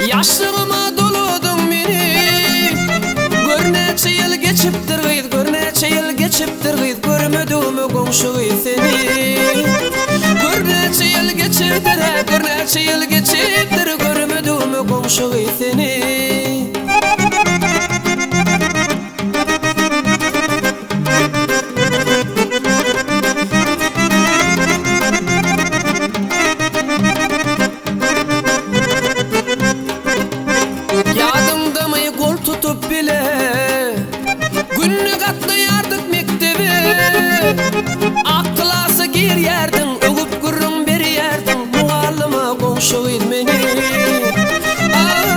Yaşlığıma doludun meni. Gör neçe yıl geçiptir gıyt, gör neçe yıl geçiptir gıyt. Görmedüğümü komşu gıyt seni. Gör neçe yıl geçiptir, gör neçe yıl geçiptir. Görmedüğümü komşu gıyt seni. Tutup bile günlük atlayardık mektebe. Aklası gir yerdin, ögüp gürrün bir yerdin. Muallima komşu ilmeni.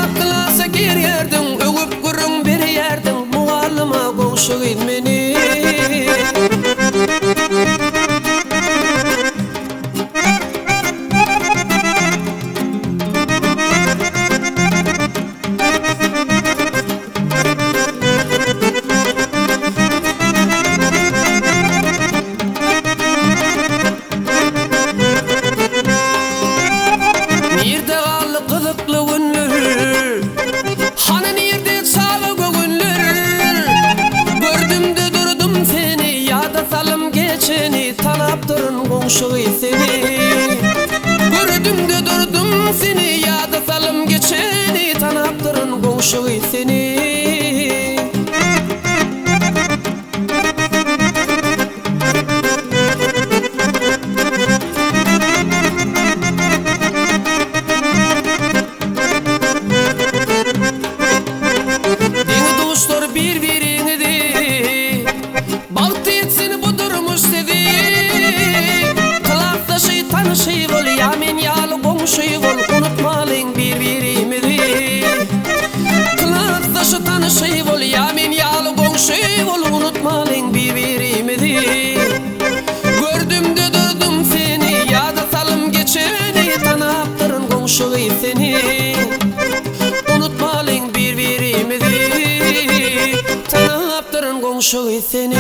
Aklası gir yerdin, ögüp gürrün bir yerdin. Muallima komşu ilmeni. Hani nerede çalı göğünler. Gördüm de durdum seni, yada salım geçeni. Tanap durun komşu seni. Gördüm de durdum seni, yada salım geçeni. Tanap durun komşu seni. Tanışıy bol, yamin yalı komşuy bol. Unutmalın birbirimizi. Kılatdaşı tanışıy bol, yamin yalı komşuy bol. Unutmalın birbirimizi. Gördüm de durdum seni, yada salım geçeni. Tanaptırın komşuy seni. Unutmalın birbirimizi. Tanaptırın komşuy seni.